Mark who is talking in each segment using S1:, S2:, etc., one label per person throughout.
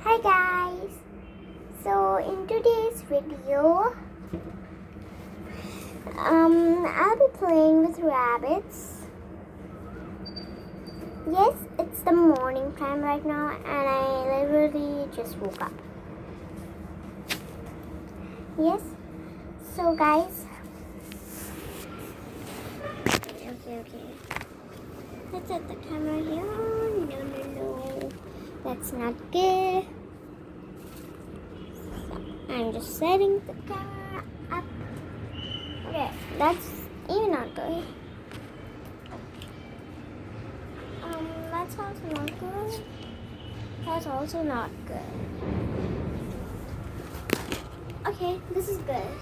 S1: Hi guys! So in today's video, I'll be playing with rabbits. Yes, it's the morning time right now and I literally just woke up. Yes, so guys, okay. Let's set the camera here. No. That's not good. So, I'm just setting the camera up. Okay, that's even not good. That's also not good. That's also not good. Okay, this is good.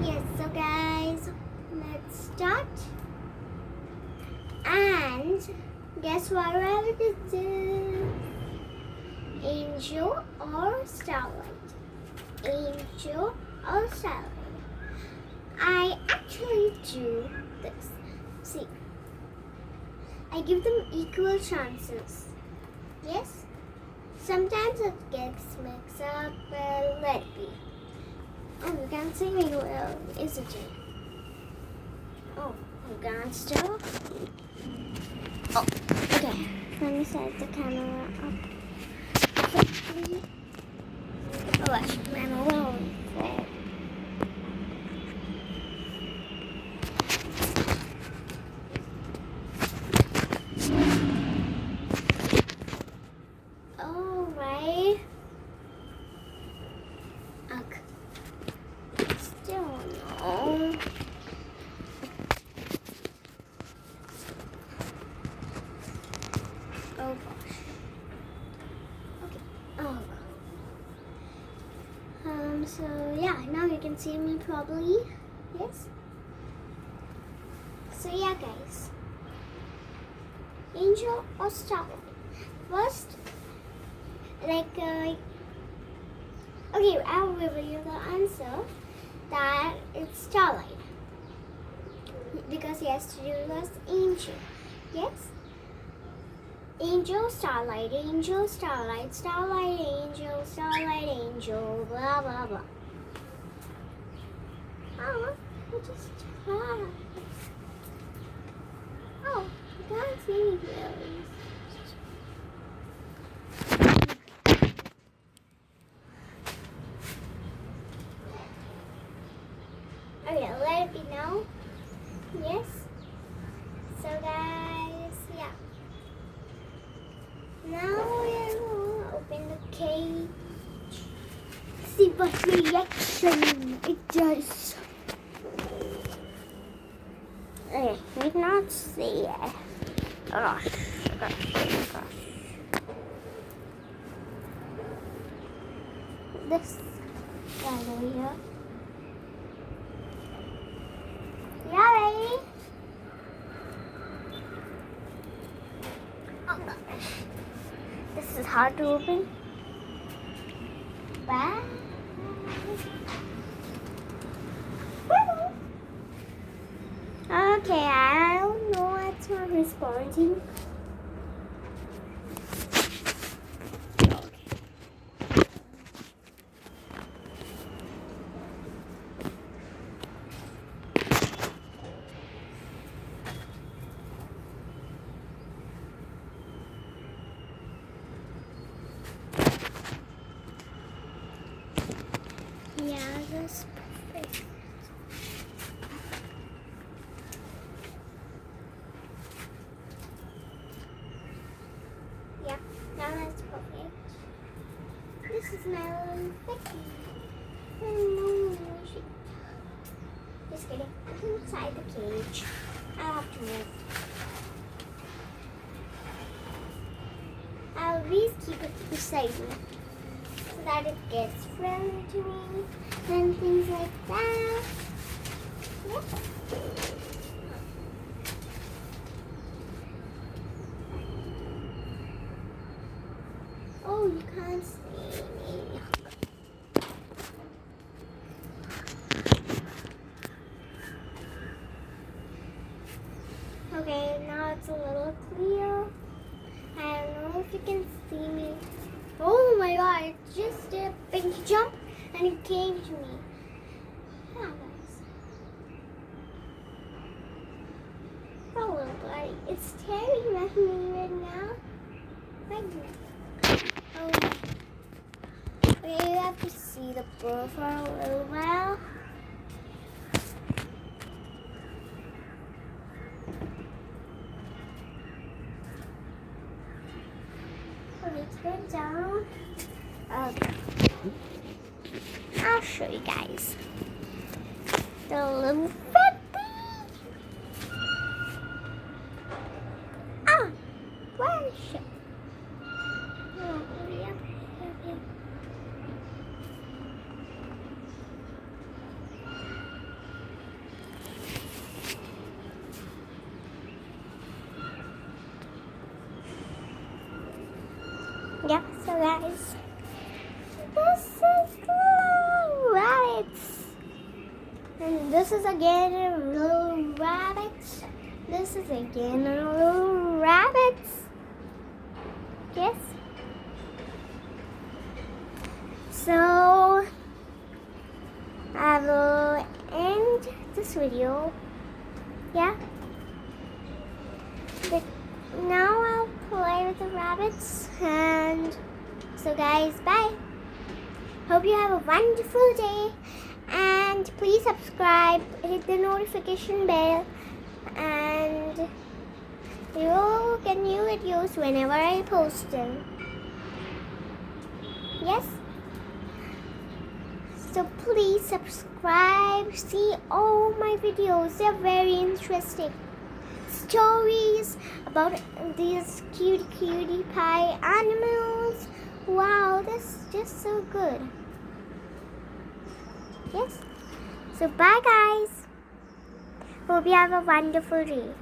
S1: Yes, so guys, let's start. And guess what rabbit is this? Angel or Starlight? Angel or Starlight? I actually do this. See, I give them equal chances. Yes? Sometimes it gets mixed up, but let it be. Oh, you can't see me well, isn't it? Oh, you can't still? Oh, okay. Let me set the camera up quickly. Oh, I should run alone. Alright. Still no. Oh gosh. Okay. Oh. So yeah, now you can see me probably. Yes. So yeah, guys. Angel or Starlight? First, okay, I'll reveal you the answer that it's Starlight because yesterday was Angel. Yes. Angel, Starlight, Angel, Starlight, Starlight, Angel, Starlight, Angel, blah, blah, blah. Oh, I just tried. Oh, you can't see me really. Okay, let it be known. Yes. So guys, yeah. Now we're gonna open the cage. See what reaction it does. Okay, we cannot see it. Gosh. This guy over here. Yeah, ready? Oh gosh. This is hard to open. Bye. Okay, I don't know what's not responding. Yeah, that's perfect. Yeah, now that's perfect. This is my little Becky. Just kidding. I'm inside the cage. I have to move. I'll always keep it beside me so that it gets friendly to me and things like that. Yep. Oh, you can't see me. Okay, now it's a little clear. I don't know if you can see me. Oh my god, it just did a big jump and it came to me. Yeah, guys. Oh, little buddy, it's staring at me right now. My goodness. Oh, we have to see the bird for a little while. Let's go down. Okay. I'll show you guys. The little Freddy. Ah, where is she? Oh, yep. Yep, so guys, this is little rabbits. And this is again a little rabbit. This is again a little rabbit. Yes. So I will end this video. Yeah. But now I'll play with the rabbits. And so guys, bye. Hope you have a wonderful day. And please subscribe, hit the notification bell, and you will get new videos whenever I post them. Yes? So please subscribe, see all my videos, they're very interesting. Stories about these cutie pie animals. Wow, that's just so good. Yes? So bye guys. Hope you have a wonderful day.